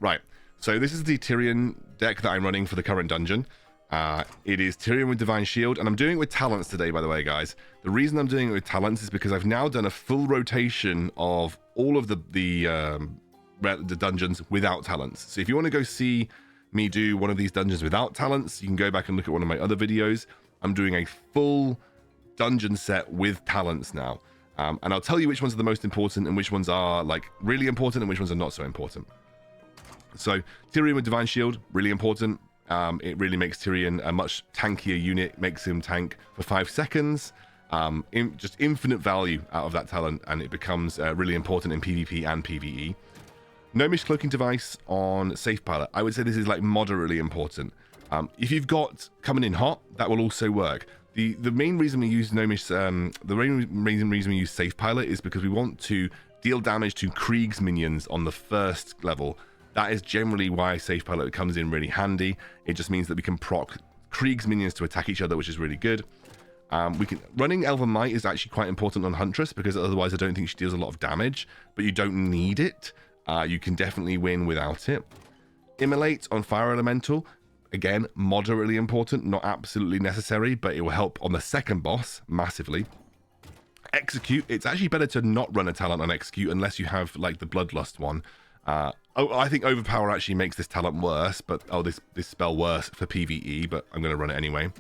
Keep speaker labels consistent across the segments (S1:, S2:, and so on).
S1: Right, so this is the Tyrion deck that I'm running for the current dungeon. It is Tyrion with Divine Shield, and I'm doing it with talents today, by the way, guys. The reason I'm doing it with talents is because I've now done a full rotation of all of the dungeons without talents. So if you want to go see me do one of these dungeons without talents, you can go back and look at one of my other videos. I'm doing a full dungeon set with talents now. And I'll tell you which ones are the most important and which ones are like really important and which ones are not so important. So Tyrion with Divine Shield, really important. It really makes Tyrion a much tankier unit, makes him tank for 5 seconds. Just infinite value out of that talent, and it becomes really important in PvP and PvE. Gnomish Cloaking Device on Safe Pilot. I would say this is like moderately important. If you've got coming in hot, that will also work. The main reason we use Gnomish, the main reason we use Safe Pilot is because we want to deal damage to Kreeg's minions on the first level. That is generally why Safe Pilot comes in really handy. It just means that we can proc Kreeg's minions to attack each other, which is really good. Running Elven Might is actually quite important on Huntress, because otherwise I don't think she deals a lot of damage, but you don't need it. You can definitely win without it. Immolate on Fire Elemental, again, moderately important, not absolutely necessary, but it will help on the second boss massively. Execute, it's actually better to not run a talent on Execute unless you have like the Bloodlust one. I think Overpower actually makes this talent worse, but this spell worse for PvE, but I'm going to run it anyway.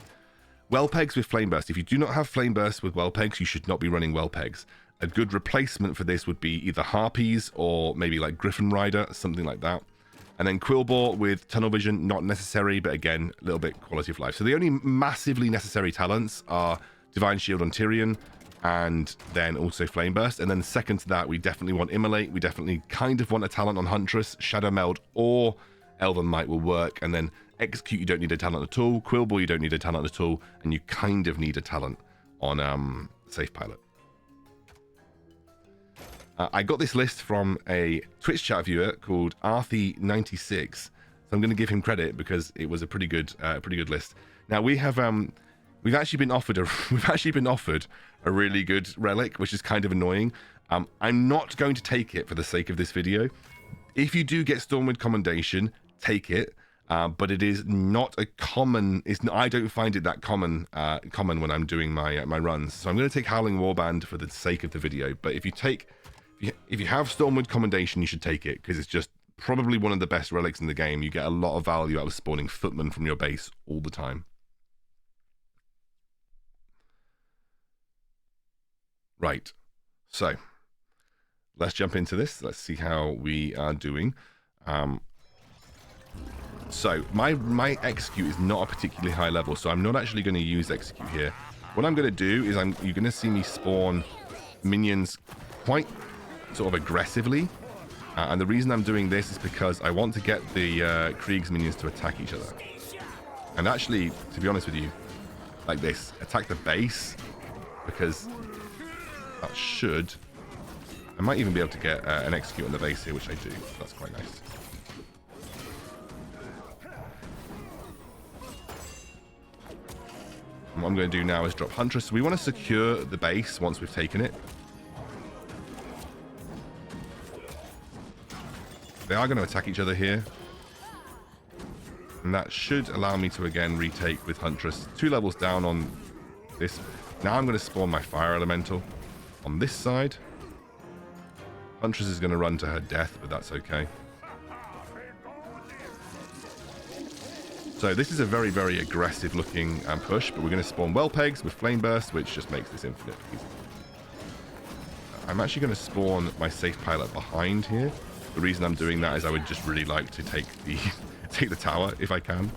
S1: Well Pegs with Flame Burst. If you do not have Flame Burst with Well Pegs, you should not be running Well Pegs. A good replacement for this would be either Harpies or maybe like Griffin Rider, something like that. And then Quillbore with Tunnel Vision, not necessary, but again, a little bit quality of life. So the only massively necessary talents are Divine Shield on Tyrion, and then also Flame Burst. And then second to that, we definitely want Immolate. We definitely kind of want a talent on Huntress. Shadow Meld or Elven Might will work. And then Execute, you don't need a talent at all. Quillbore, you don't need a talent at all. And you kind of need a talent on Safe Pilot. I got this list from a Twitch chat viewer called Arthi96. So I'm going to give him credit because it was a pretty good list. Now we have we've actually been offered a really good relic, which is kind of annoying. I'm not going to take it for the sake of this video. If you do get Stormwind Commendation, take it. But it is not a common. I don't find it that common when I'm doing my runs. So I'm going to take Howling Warband for the sake of the video. But if you have Stormwind Commendation, you should take it, because it's just probably one of the best relics in the game. You get a lot of value out of spawning footmen from your base all the time. Right, so let's jump into this. Let's see how we are doing. So my Execute is not a particularly high level, so I'm not actually going to use Execute here. What I'm going to do is you're going to see me spawn minions quite sort of aggressively. And the reason I'm doing this is because I want to get the Kreeg's minions to attack each other. And actually, to be honest with you, like this, attack the base, because that should... I might even be able to get an Execute on the base here, which I do. That's quite nice. And what I'm going to do now is drop Huntress. So we want to secure the base once we've taken it. They are going to attack each other here. And that should allow me to again retake with Huntress. 2 levels down on this. Now I'm going to spawn my Fire Elemental on this side. Huntress is going to run to her death, but that's okay. So this is a very, very aggressive looking push, but we're going to spawn Well Pegs with Flame Burst, which just makes this infinite easy. I'm actually going to spawn my Safe Pilot behind here. The reason I'm doing that is I would just really like to take the tower if I can.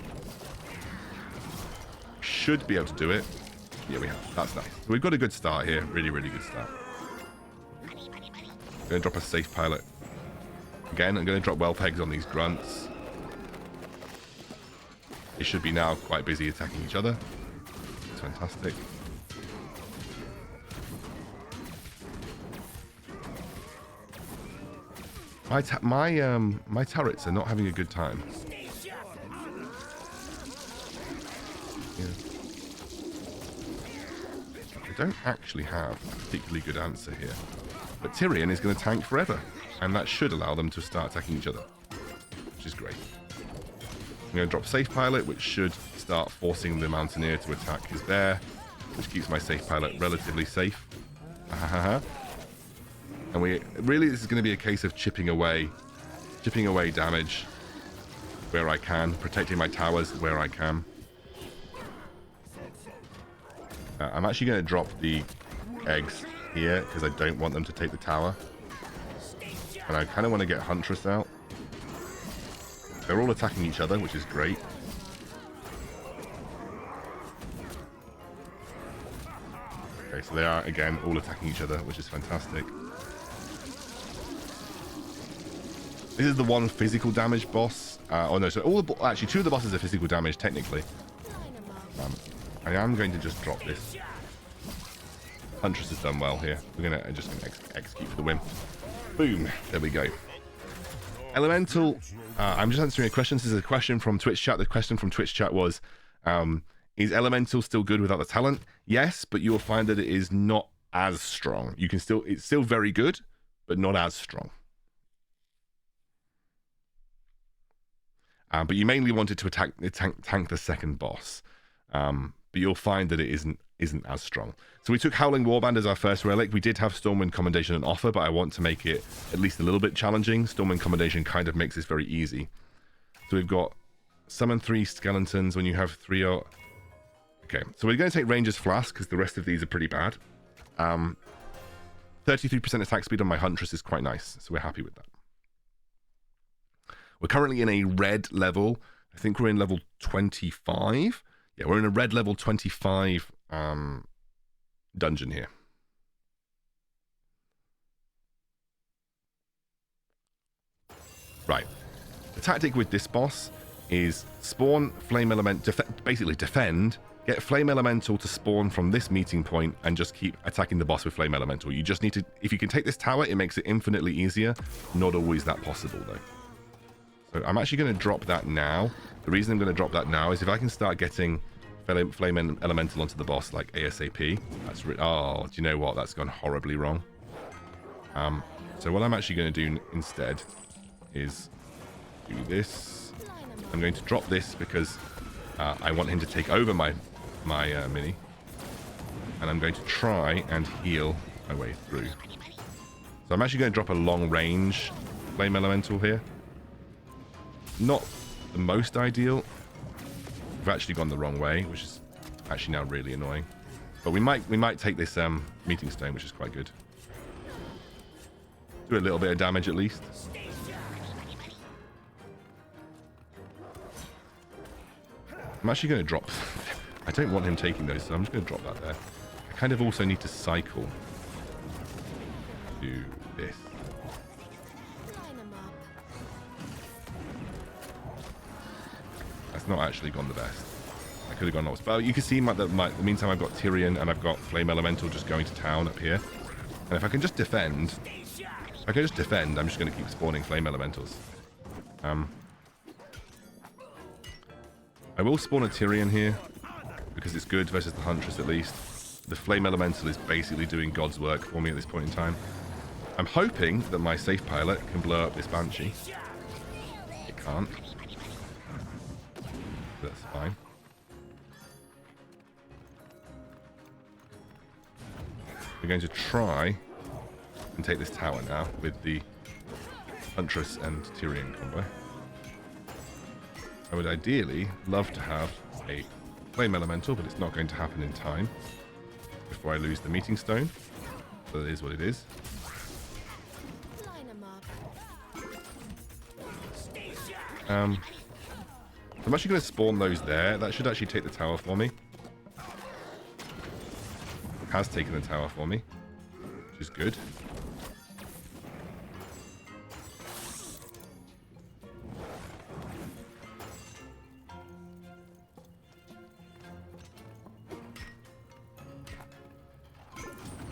S1: Should be able to do it. Yeah, we have. That's nice. So we've got a good start here. Really, really good start. I'm going to drop a Safe Pilot. Again, I'm going to drop Well Pegs on these grunts. They should be now quite busy attacking each other. It's fantastic. My turrets are not having a good time. Yeah. I don't actually have a particularly good answer here. But Tyrion is going to tank forever, and that should allow them to start attacking each other. which is great. I'm going to drop Safe Pilot, which should start forcing the Mountaineer to attack his bear, which keeps my Safe Pilot relatively safe. And this is going to be a case of chipping away damage where I can, protecting my towers where I can. I'm actually going to drop the eggs here because I don't want them to take the tower. And I kind of want to get Huntress out. They're all attacking each other, which is great. Okay, so they are, again, all attacking each other, which is fantastic. This is the one physical damage boss. Oh no, so actually 2 of the bosses are physical damage, technically. I am going to just drop this. Huntress has done well here. We're just going to execute for the win. Boom. There we go. Elemental. I'm just answering a question. This is a question from Twitch chat. The question from Twitch chat was, is Elemental still good without the talent? Yes, but you will find that it is not as strong. It's still very good, but not as strong. But you mainly wanted to tank the second boss. But you'll find that it isn't as strong. So we took Howling Warband as our first relic. We did have Stormwind Commendation on offer, but I want to make it at least a little bit challenging. Stormwind Commendation kind of makes this very easy. So we've got summon 3 skeletons when you have 3 or... Okay, so we're going to take Ranger's Flask because the rest of these are pretty bad. 33% attack speed on my Huntress is quite nice, so we're happy with that. We're currently in a red level. I think we're in level 25. Yeah, we're in a red level 25 dungeon here. Right. The tactic with this boss is spawn Flame Element, basically defend, get Flame Elemental to spawn from this meeting point and just keep attacking the boss with Flame Elemental. You just need to, if you can take this tower, it makes it infinitely easier. Not always that possible though. So I'm actually going to drop that now. The reason I'm going to drop that now is if I can start getting Flame Elemental onto the boss like ASAP. Oh, do you know what? That's gone horribly wrong. So what I'm actually going to do instead is do this. I'm going to drop this because I want him to take over my mini. And I'm going to try and heal my way through. So I'm actually going to drop a long range Flame Elemental here. Not the most ideal. We've actually gone the wrong way, which is actually now really annoying. But we might take this meeting stone, which is quite good. Do a little bit of damage at least. I'm actually going to drop... I don't want him taking those, so I'm just going to drop that there. I kind of also need to cycle. Do this. That's not actually gone the best. I could have gone lost. But you can see in the meantime I've got Tyrion and I've got Flame Elemental just going to town up here. And if I can just defend... I'm just going to keep spawning Flame Elementals. I will spawn a Tyrion here, because it's good versus the Huntress at least. The Flame Elemental is basically doing God's work for me at this point in time. I'm hoping that my Safe Pilot can blow up this Banshee. It can't. That's fine. We're going to try and take this tower now with the Huntress and Tyrion combo. I would ideally love to have a Flame Elemental, but it's not going to happen in time before I lose the Meeting Stone. So it is what it is. I'm actually going to spawn those there. That should actually take the tower for me. It has taken the tower for me, which is good.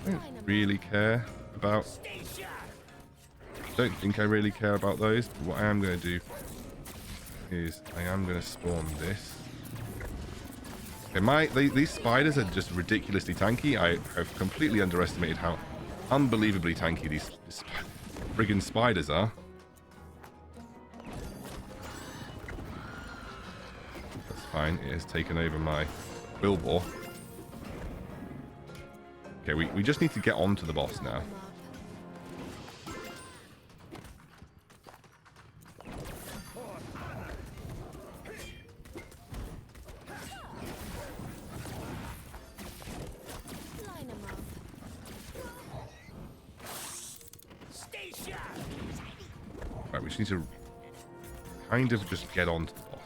S1: I don't really care about... don't think I really care about those, but what I am going to do is I am going to spawn this. Okay, these spiders are just ridiculously tanky. I have completely underestimated how unbelievably tanky these friggin' spiders are. fine. It has taken over my Wilbur. Okay, we just need to get on to the boss now. Right, we just need to kind of just get on to the boss.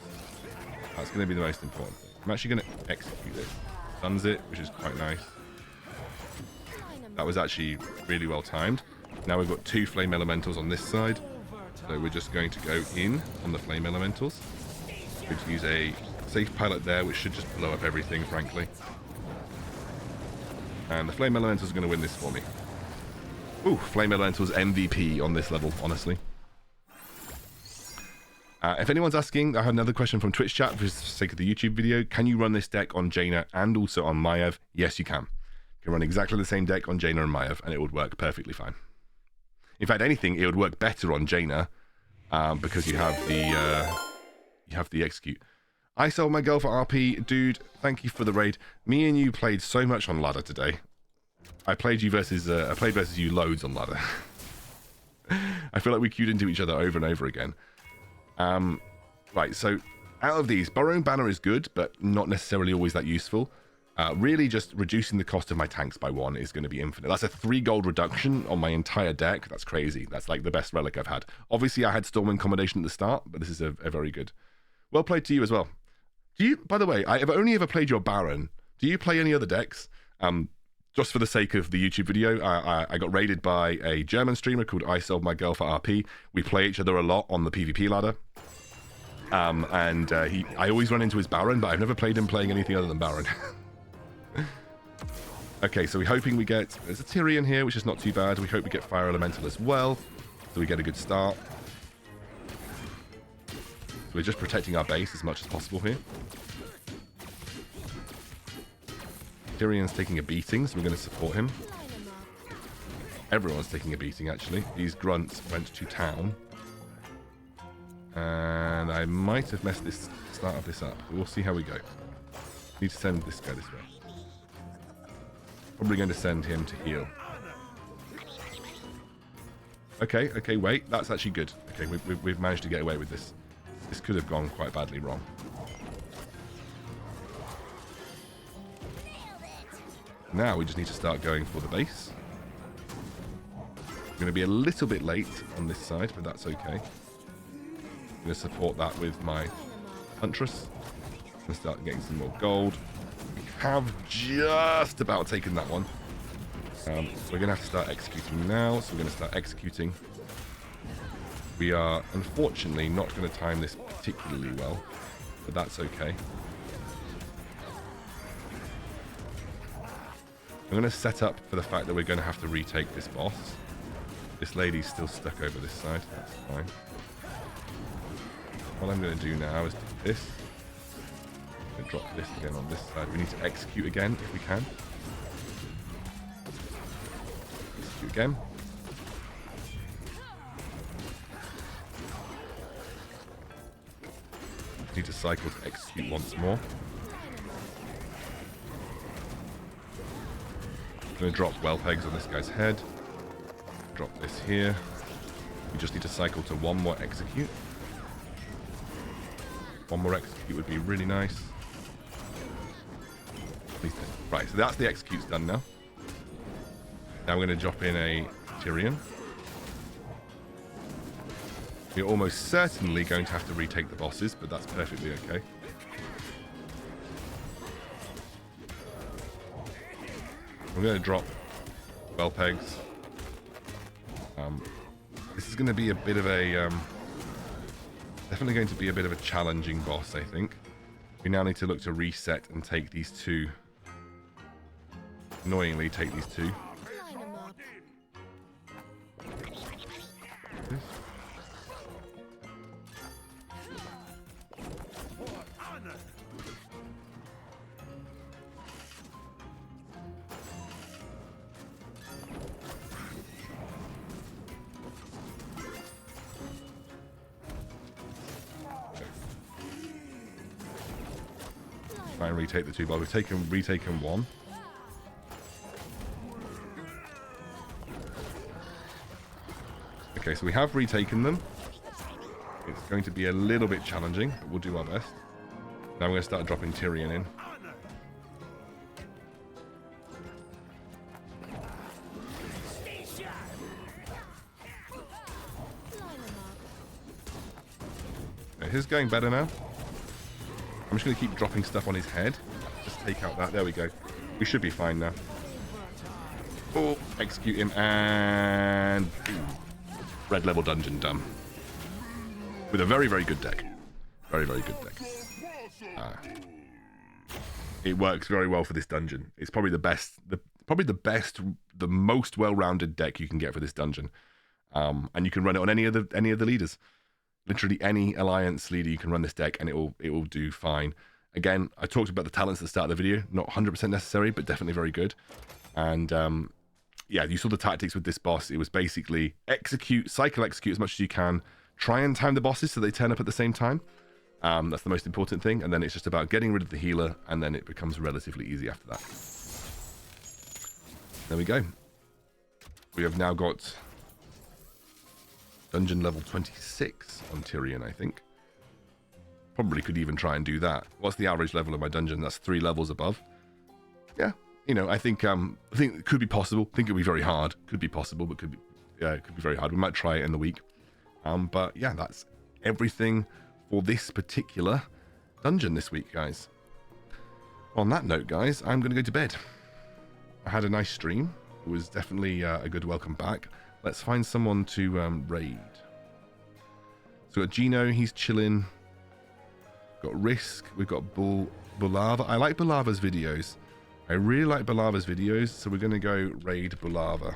S1: That's going to be the most important thing. I'm actually going to execute this. Stuns it, which is quite nice. That was actually really well timed. Now we've got 2 flame elementals on this side. So we're just going to go in on the flame elementals. We're going to use a safe pilot there, which should just blow up everything, frankly. And the flame elementals are going to win this for me. Ooh, flame elementals MVP on this level, honestly. If anyone's asking, I have another question from Twitch chat for the sake of the YouTube video. Can you run this deck on Jaina and also on Maiev? Yes, you can. You can run exactly the same deck on Jaina and Maiev, and it would work perfectly fine. In fact, anything, it would work better on Jaina because you have the execute. I sold my girl for RP. Dude, thank you for the raid. Me and you played so much on ladder today. I played versus you loads on ladder. I feel like we queued into each other over and over again. Right, so out of these, Borrowing Banner is good, but not necessarily always that useful. Really just reducing the cost of my tanks by 1 is going to be infinite. That's a 3 gold reduction on my entire deck. That's crazy. That's like the best relic I've had. Obviously, I had Storm Accommodation at the start, but this is a very good. Well played to you as well. Do you, by the way, I've only ever played your Baron. Do you play any other decks? Just for the sake of the YouTube video, I got raided by a German streamer called I Sold My Girl for RP. We play each other a lot on the PvP ladder. I always run into his Baron, but I've never played him playing anything other than Baron. Okay, so we're hoping we get... There's a Tyrion here, which is not too bad. We hope we get Fire Elemental as well, so we get a good start. So we're just protecting our base as much as possible here. Tyrion's taking a beating, so we're going to support him. Everyone's taking a beating, actually. These grunts went to town. And I might have messed this start of this up. We'll see how we go. Need to send this guy this way. Probably going to send him to heal. Okay, wait. That's actually good. Okay, we've managed to get away with this. This could have gone quite badly wrong. Now we just need to start going for the base. I'm going to be a little bit late on this side, but that's okay. I'm going to support that with my Huntress. I'm going to start getting some more gold. We have just about taken that one. We're going to have to start executing now, so we're going to start executing. We are, unfortunately, not going to time this particularly well, but that's okay. I'm going to set up for the fact that we're going to have to retake this boss. This lady's still stuck over this side. That's fine. What I'm going to do now is do this. I'm going to drop this again on this side. We need to execute again if we can. Execute again. Need to cycle to execute once more. I'm going to drop well pegs on this guy's head. Drop this here. We just need to cycle to one more execute. One more execute would be really nice. Right, so that's the executes done now. Now we're going to drop in a Tyrion. We're almost certainly going to have to retake the bosses, but that's perfectly okay. I'm going to drop well pegs. This is going to be a bit of a... definitely going to be a bit of a challenging boss, I think. We now need to look to reset and take these two. Annoyingly, take these two. Try and retake the 2 boss. We've retaken 1. Okay, so we have retaken them. It's going to be a little bit challenging, but we'll do our best. Now we're going to start dropping Tyrion in. Okay, his going better now. I'm just going to keep dropping stuff on his head. Just take out that. There we go. We should be fine now. Oh, execute him and... Red level dungeon done. With a very, very good deck. Very, very good deck. It works very well for this dungeon. It's probably the best, the most well-rounded deck you can get for this dungeon. And you can run it on any of the leaders. Literally any alliance leader you can run this deck and it will do fine. Again, I talked about the talents at the start of the video. Not 100% necessary, but definitely very good. And yeah, you saw the tactics with this boss. It was basically cycle execute as much as you can. Try and time the bosses so they turn up at the same time. That's the most important thing. And then it's just about getting rid of the healer, and then it becomes relatively easy after that. There we go. We have now got dungeon level 26 on Tyrion, I think. Probably could even try and do that. What's the average level of my dungeon? That's 3 levels above. Yeah. You know, I think it could be possible. I think it'll be very hard. Could be possible, but it could be very hard. We might try it in the week. But yeah, that's everything for this particular dungeon this week, guys. On that note, guys, I'm going to go to bed. I had a nice stream. It was definitely a good welcome back. Let's find someone to raid. So we've got Gino, he's chilling. We've got Risk, we've got Bulava. I like Bulava's videos. I really like Bulava's videos, so we're going to go raid Bulava.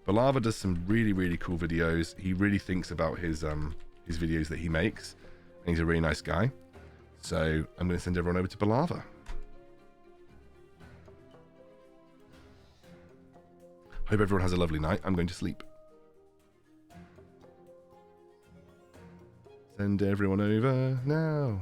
S1: Bulava does some really, really cool videos. He really thinks about his videos that he makes. And he's a really nice guy. So I'm going to send everyone over to Bulava. Hope everyone has a lovely night. I'm going to sleep. Send everyone over now.